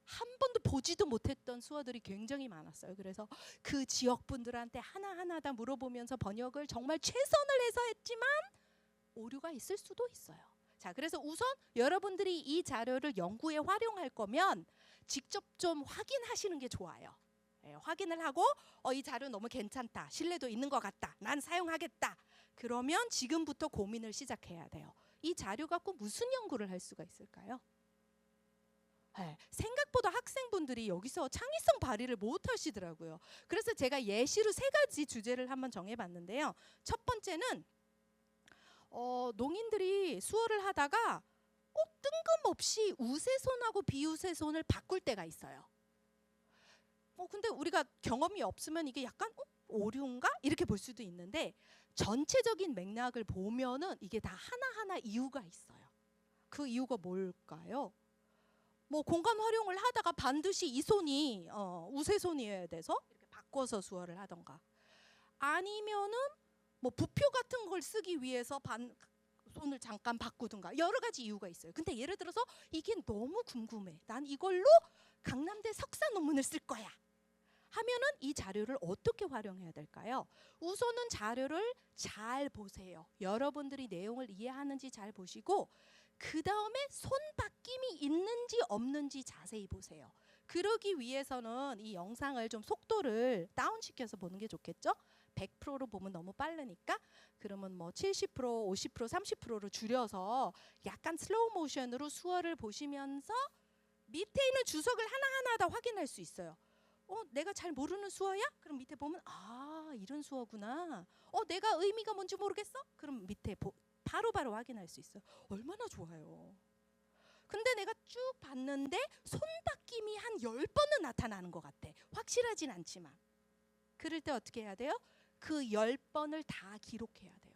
한 번도 보지도 못했던 수어들이 굉장히 많았어요. 그래서 그 지역 분들한테 하나하나 다 물어보면서 번역을 정말 최선을 해서 했지만 오류가 있을 수도 있어요. 자, 그래서 우선 여러분들이 이 자료를 연구에 활용할 거면 직접 좀 확인하시는 게 좋아요. 확인을 하고 이 자료 너무 괜찮다, 신뢰도 있는 것 같다, 난 사용하겠다. 그러면 지금부터 고민을 시작해야 돼요. 이 자료 갖고 무슨 연구를 할 수가 있을까요? 생각보다 학생분들이 여기서 창의성 발휘를 못 하시더라고요. 그래서 제가 예시로 3가지 주제를 한번 정해봤는데요. 첫 번째는 농인들이 수어를 하다가 뜬금없이 우세손하고 비우세손을 바꿀 때가 있어요. 근데 우리가 경험이 없으면 이게 약간 오류인가? 이렇게 볼 수도 있는데 전체적인 맥락을 보면은 이게 다 하나하나 이유가 있어요. 그 이유가 뭘까요? 공간 활용을 하다가 반드시 이 손이 우세손이어야 돼서 이렇게 바꿔서 수어를 하던가, 아니면은 부표 같은 걸 쓰기 위해서 손을 잠깐 바꾸든가, 여러 가지 이유가 있어요. 근데 예를 들어서 이게 너무 궁금해, 난 이걸로 강남대 석사 논문을 쓸 거야 하면은 이 자료를 어떻게 활용해야 될까요? 우선은 자료를 잘 보세요. 여러분들이 내용을 이해하는지 잘 보시고 그 다음에 손바뀜이 있는지 없는지 자세히 보세요. 그러기 위해서는 이 영상을 좀 속도를 다운시켜서 보는 게 좋겠죠? 100%로 보면 너무 빠르니까 그러면 70%, 50%, 30%로 줄여서 약간 슬로우 모션으로 수어를 보시면서 밑에 있는 주석을 하나하나 다 확인할 수 있어요. 내가 잘 모르는 수어야? 그럼 밑에 보면 이런 수어구나. 내가 의미가 뭔지 모르겠어? 그럼 밑에 바로바로 확인할 수 있어요. 얼마나 좋아요. 근데 내가 쭉 봤는데 손바뀜이 한 10번은 나타나는 것 같아. 확실하진 않지만. 그럴 때 어떻게 해야 돼요? 그 10번을 다 기록해야 돼요.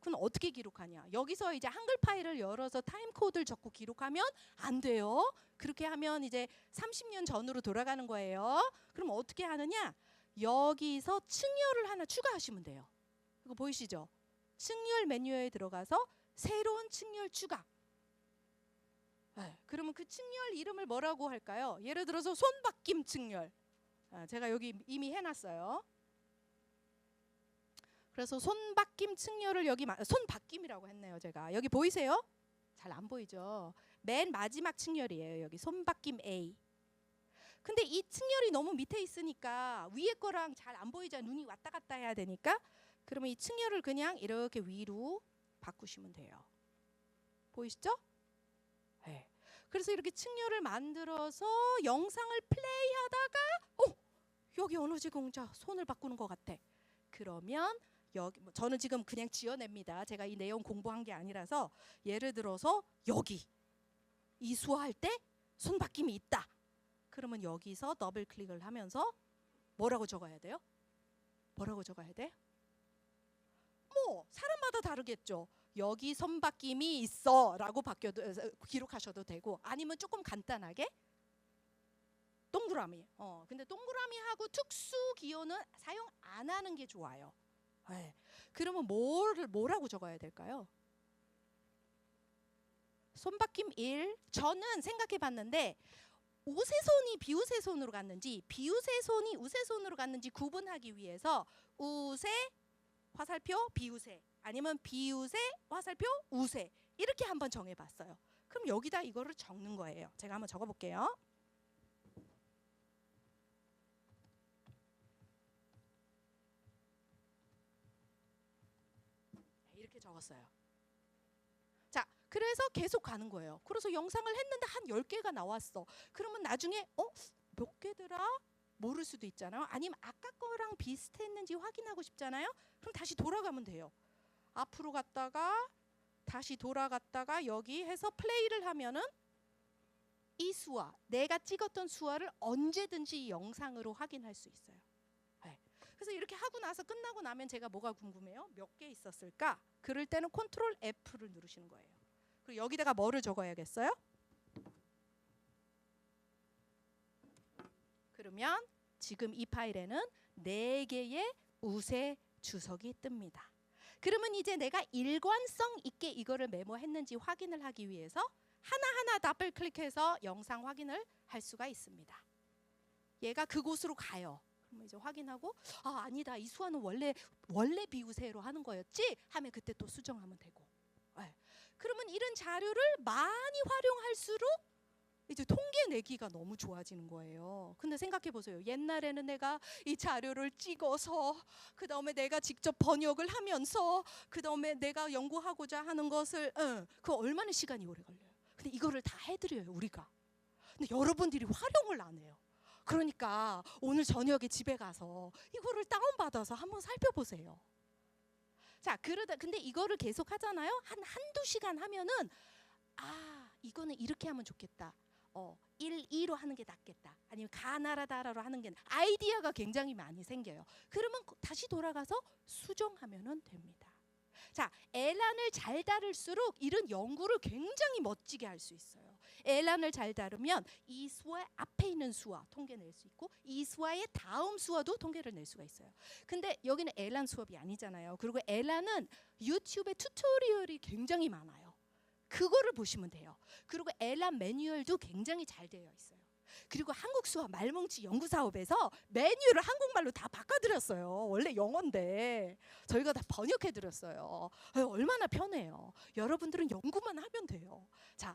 그럼 어떻게 기록하냐? 여기서 이제 한글 파일을 열어서 타임 코드를 적고 기록하면 안 돼요. 그렇게 하면 이제 30년 전으로 돌아가는 거예요. 그럼 어떻게 하느냐? 여기서 측렬을 하나 추가하시면 돼요. 이거 보이시죠? 측렬 메뉴에 들어가서 새로운 측렬 추가. 네, 그러면 그 측렬 이름을 뭐라고 할까요? 예를 들어서 손바뀜 측렬. 제가 여기 이미 해놨어요. 그래서 손바뀜 측렬을 여기 손바뀜이라고 했네요. 제가 여기 보이세요? 잘 안 보이죠? 맨 마지막 측렬이에요. 여기 손바뀜 A. 근데 이 측렬이 너무 밑에 있으니까 위에 거랑 잘 안 보이잖아요. 눈이 왔다 갔다 해야 되니까. 그러면 이 측렬을 그냥 이렇게 위로 바꾸시면 돼요. 보이시죠? 네. 그래서 이렇게 측렬을 만들어서 영상을 플레이하다가 여기 에너지 공자 손을 바꾸는 것 같아. 그러면 여기 저는 지금 그냥 지어냅니다. 제가 이 내용 공부한 게 아니라서 예를 들어서 여기 이수할 때 손바뀜이 있다. 그러면 여기서 더블 클릭을 하면서 뭐라고 적어야 돼요? 뭐라고 적어야 돼? 뭐 사람마다 다르겠죠. 여기 손바뀜이 있어라고 기록하셔도 되고 아니면 조금 간단하게 동그라미. 근데 동그라미하고 특수 기호는 사용 안 하는 게 좋아요. 네. 그러면 뭐라고 적어야 될까요? 손바뀜 1. 저는 생각해 봤는데 우세손이 비우세손으로 갔는지 비우세손이 우세손으로 갔는지 구분하기 위해서 우세 화살표 비우세 아니면 비우세 화살표 우세 이렇게 한번 정해봤어요. 그럼 여기다 이거를 적는 거예요. 제가 한번 적어볼게요. 이렇게 적었어요. 자, 그래서 계속 가는 거예요. 그래서 영상을 했는데 한 10개가 나왔어. 그러면 나중에 몇 개더라? 모를 수도 있잖아요. 아니면 아까 거랑 비슷했는지 확인하고 싶잖아요. 그럼 다시 돌아가면 돼요. 앞으로 갔다가 다시 돌아갔다가 여기 해서 플레이를 하면은 이 수화, 내가 찍었던 수화를 언제든지 영상으로 확인할 수 있어요. 네. 그래서 이렇게 하고 나서 끝나고 나면 제가 뭐가 궁금해요? 몇 개 있었을까? 그럴 때는 컨트롤 F를 누르시는 거예요. 그리고 여기다가 뭐를 적어야겠어요? 그러면 지금 이 파일에는 4개의 우세 주석이 뜹니다. 그러면 이제 내가 일관성 있게 이거를 메모했는지 확인을 하기 위해서 하나하나 더블 클릭해서 영상 확인을 할 수가 있습니다. 얘가 그곳으로 가요. 그러면 이제 확인하고 아니다. 이 수화는 원래 비우세로 하는 거였지? 하면 그때 또 수정하면 되고. 네. 그러면 이런 자료를 많이 활용할수록 이제 통계 내기가 너무 좋아지는 거예요. 근데 생각해 보세요. 옛날에는 내가 이 자료를 찍어서 그 다음에 내가 직접 번역을 하면서 그 다음에 내가 연구하고자 하는 것을 그 얼마나 시간이 오래 걸려요. 근데 이거를 다 해드려요 우리가. 근데 여러분들이 활용을 안 해요. 그러니까 오늘 저녁에 집에 가서 이거를 다운받아서 한번 살펴보세요. 자, 근데 이거를 계속 하잖아요. 한두 시간 하면은 이거는 이렇게 하면 좋겠다. 1, 2로 하는 게 낫겠다. 아니면 가나라다라로 하는 게 아이디어가 굉장히 많이 생겨요. 그러면 다시 돌아가서 수정하면 됩니다. 자, 에란을 잘 다룰수록 이런 연구를 굉장히 멋지게 할 수 있어요. 에란을 잘 다루면 이 수화 앞에 있는 수화 통계낼 수 있고 이 수화의 다음 수화도 통계를 낼 수가 있어요. 근데 여기는 에란 수업이 아니잖아요. 그리고 에란은 유튜브에 튜토리얼이 굉장히 많아요. 그거를 보시면 돼요. 그리고 에란 매뉴얼도 굉장히 잘 되어 있어요. 그리고 한국수화 말뭉치 연구사업에서 매뉴얼을 한국말로 다 바꿔드렸어요. 원래 영어인데 저희가 다 번역해드렸어요. 얼마나 편해요. 여러분들은 연구만 하면 돼요. 자,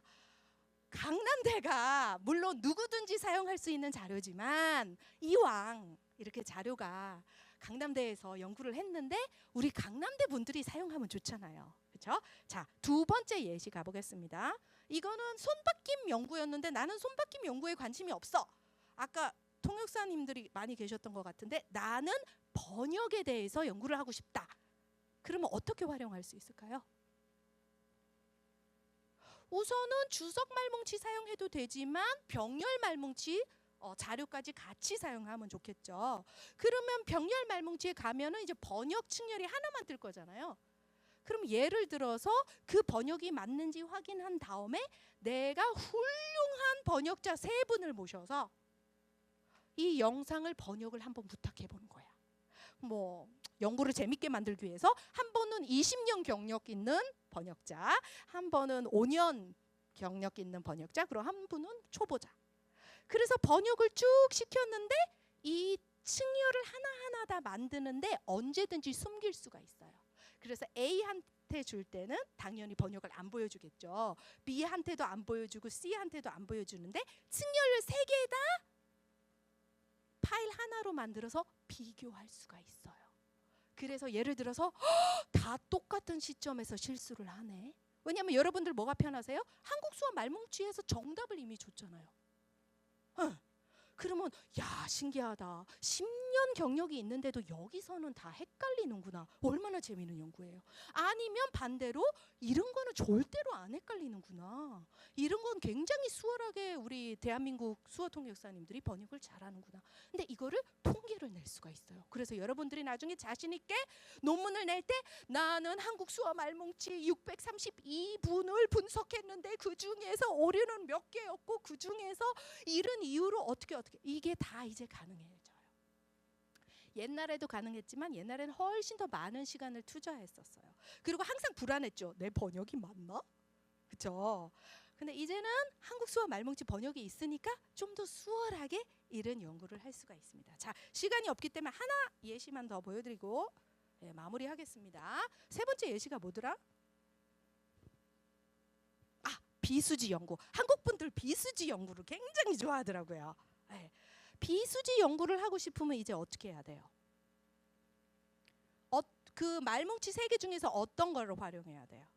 강남대가 물론 누구든지 사용할 수 있는 자료지만 이왕 이렇게 자료가 강남대에서 연구를 했는데 우리 강남대 분들이 사용하면 좋잖아요. 그렇죠? 자, 2번째 예시 가보겠습니다. 이거는 손바뀜 연구였는데 나는 손바뀜 연구에 관심이 없어. 아까 통역사님들이 많이 계셨던 것 같은데 나는 번역에 대해서 연구를 하고 싶다. 그러면 어떻게 활용할 수 있을까요? 우선은 주석 말뭉치 사용해도 되지만 병렬 말뭉치 자료까지 같이 사용하면 좋겠죠. 그러면 병렬 말뭉치에 가면은 이제 번역 측렬이 하나만 뜰 거잖아요. 그럼 예를 들어서 그 번역이 맞는지 확인한 다음에 내가 훌륭한 번역자 3분을 모셔서 이 영상을 번역을 한번 부탁해 보는 거야. 뭐 연구를 재밌게 만들기 위해서 한 번은 20년 경력 있는 번역자, 한 번은 5년 경력 있는 번역자, 그리고 한 분은 초보자. 그래서 번역을 쭉 시켰는데 이 층열을 하나하나 다 만드는데 언제든지 숨길 수가 있어요. 그래서 A한테 줄 때는 당연히 번역을 안 보여주겠죠. B한테도 안 보여주고 C한테도 안 보여주는데 층열을 3개 다 파일 하나로 만들어서 비교할 수가 있어요. 그래서 예를 들어서 다 똑같은 시점에서 실수를 하네. 왜냐하면 여러분들 뭐가 편하세요? 한국 수어 말뭉치에서 정답을 이미 줬잖아요. 그러면 야, 신기하다. 10년 경력이 있는데도 여기서는 다 헷갈리는구나. 얼마나 재미있는 연구예요. 아니면 반대로 이런 거는 절대로 안 헷갈리는구나. 이런 건 굉장히 수월하게 우리 대한민국 수어 통역사님들이 번역을 잘하는구나. 근데 이거를 통계를 낼 수가 있어요. 그래서 여러분들이 나중에 자신 있게 논문을 낼 때 나는 한국 수어 말뭉치 632분을 분석했는데 그 중에서 오류는 몇 개였고 그 중에서 이런 이유로 어떻게 이게 다 이제 가능해져요. 옛날에도 가능했지만 옛날에는 훨씬 더 많은 시간을 투자했었어요. 그리고 항상 불안했죠. 내 번역이 맞나? 그렇죠? 근데 이제는 한국 수어 말뭉치 번역이 있으니까 좀 더 수월하게 이런 연구를 할 수가 있습니다. 자, 시간이 없기 때문에 하나 예시만 더 보여드리고 마무리하겠습니다. 3번째 예시가 뭐더라? 비수지 연구. 한국 분들 비수지 연구를 굉장히 좋아하더라고요. 비수지 연구를 하고 싶으면 이제 어떻게 해야 돼요? 그 말뭉치 3개 중에서 어떤 거를 활용해야 돼요?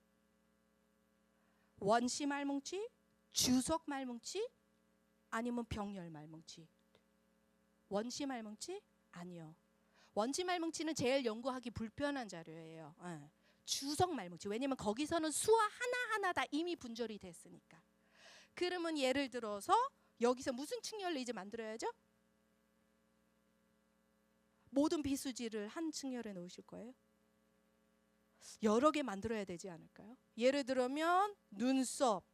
원시 말뭉치, 주석 말뭉치, 아니면 병렬 말뭉치? 원시 말뭉치? 아니요. 원시 말뭉치는 제일 연구하기 불편한 자료예요. 주석 말뭉치. 왜냐면 거기서는 수화 하나하나 다 이미 분절이 됐으니까. 그러면 예를 들어서 여기서 무슨 층열을 이제 만들어야죠? 모든 비수지를 한 층열에 넣으실 거예요? 여러 개 만들어야 되지 않을까요? 예를 들면 눈썹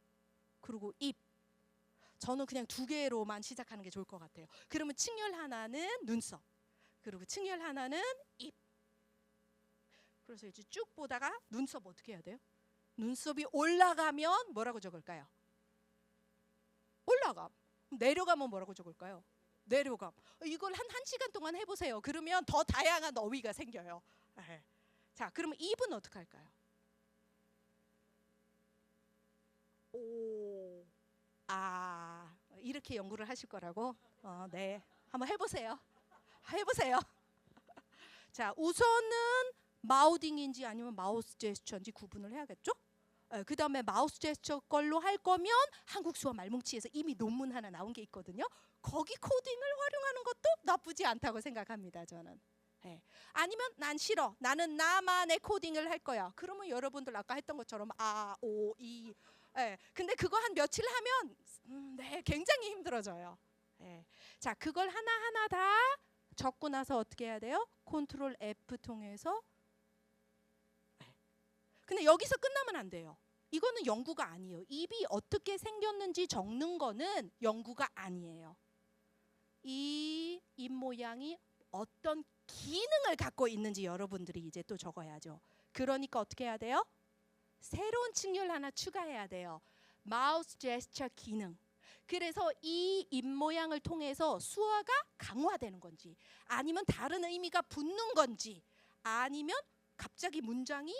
그리고 입. 저는 그냥 2개로만 시작하는 게 좋을 것 같아요. 그러면 층열 하나는 눈썹 그리고 층열 하나는 입. 그래서 이제 쭉 보다가 눈썹 어떻게 해야 돼요? 눈썹이 올라가면 뭐라고 적을까요? 올라감. 내려가면 뭐라고 적을까요? 내려감. 이걸 한 1시간 동안 해보세요. 그러면 더 다양한 어휘가 생겨요. 자, 그러면 입은 어떻게 할까요? 오, 아, 이렇게 연구를 하실 거라고? 네, 한번 해보세요. 해보세요. 자, 우선은 마우딩인지 아니면 마우스 제스처인지 구분을 해야겠죠? 그 다음에 마우스 제스처 걸로 할 거면 한국 수어 말뭉치에서 이미 논문 하나 나온 게 있거든요. 거기 코딩을 활용하는 것도 나쁘지 않다고 생각합니다. 저는. 아니면 난 싫어. 나는 나만의 코딩을 할 거야. 그러면 여러분들 아까 했던 것처럼 아, 오, 이. 근데 그거 한 며칠 하면 네, 굉장히 힘들어져요. 자, 그걸 하나하나 다 적고 나서 어떻게 해야 돼요? 컨트롤 F 통해서. 근데 여기서 끝나면 안 돼요. 이거는 연구가 아니에요. 입이 어떻게 생겼는지 적는 거는 연구가 아니에요. 이 입 모양이 어떤 기능을 갖고 있는지 여러분들이 이제 또 적어야죠. 그러니까 어떻게 해야 돼요? 새로운 층열 하나 추가해야 돼요. 마우스 제스처 기능. 그래서 이 입 모양을 통해서 수어가 강화되는 건지 아니면 다른 의미가 붙는 건지 아니면 갑자기 문장이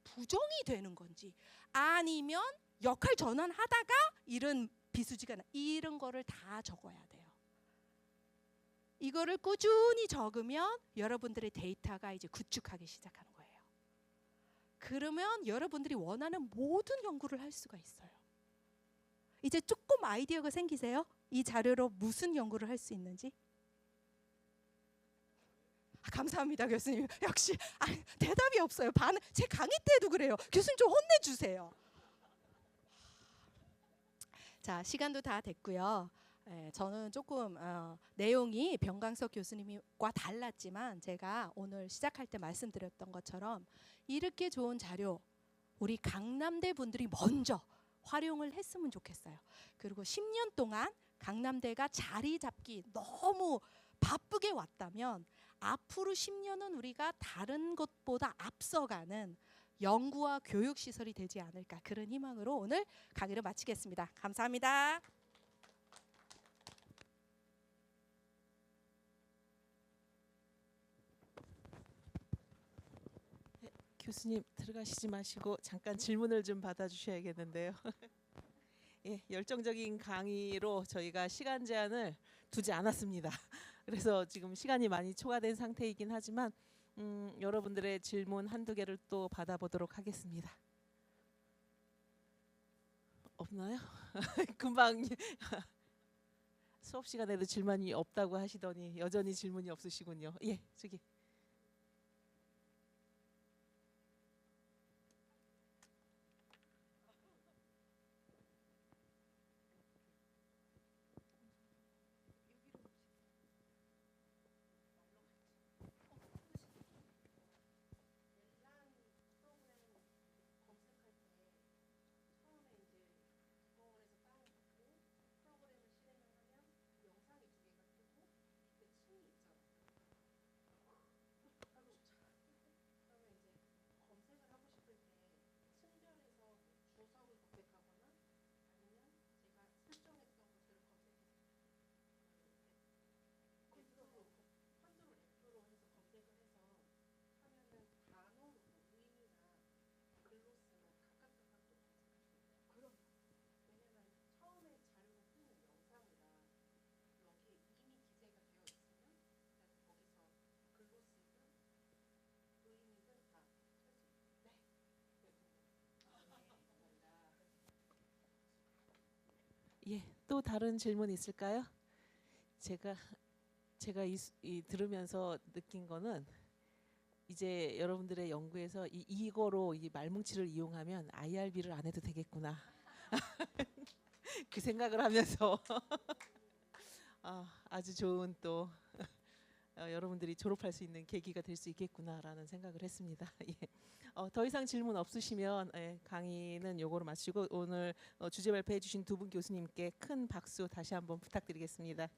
부정이 되는 건지 아니면 역할 전환하다가 이런 비수지가 이런 거를 다 적어야 돼요. 이거를 꾸준히 적으면 여러분들의 데이터가 이제 구축하기 시작하는 거예요. 그러면 여러분들이 원하는 모든 연구를 할 수가 있어요. 이제 조금 아이디어가 생기세요? 이 자료로 무슨 연구를 할 수 있는지? 감사합니다, 교수님. 역시 대답이 없어요. 제 강의 때도 그래요. 교수님 좀 혼내주세요. 자, 시간도 다 됐고요. 저는 조금 내용이 병강석 교수님과 달랐지만 제가 오늘 시작할 때 말씀드렸던 것처럼 이렇게 좋은 자료 우리 강남대 분들이 먼저 활용을 했으면 좋겠어요. 그리고 10년 동안 강남대가 자리 잡기 너무 바쁘게 왔다면 앞으로 10년은 우리가 다른 것보다 앞서가는 연구와 교육 시설이 되지 않을까 그런 희망으로 오늘 강의를 마치겠습니다. 감사합니다. 교수님 들어가시지 마시고 잠깐 질문을 좀 받아주셔야겠는데요. 예, 열정적인 강의로 저희가 시간 제한을 두지 않았습니다. 그래서 지금 시간이 많이 초과된 상태이긴 하지만 여러분들의 질문 한두 개를 또 받아보도록 하겠습니다. 없나요? 금방 수업 시간에도 질문이 없다고 하시더니 여전히 질문이 없으시군요. 예, 저기. 예, 또 다른 질문 있을까요? 제가 들으면서 느낀 거는 이제 여러분들의 연구에서 이거로 이 말뭉치를 이용하면 IRB를 안 해도 되겠구나. 그 생각을 하면서 아주 좋은 또 여러분들이 졸업할 수 있는 계기가 될 수 있겠구나라는 생각을 했습니다. 예. 더 이상 질문 없으시면 강의는 요거로 마치고 오늘 주제 발표해 주신 두 분 교수님께 큰 박수 다시 한번 부탁드리겠습니다.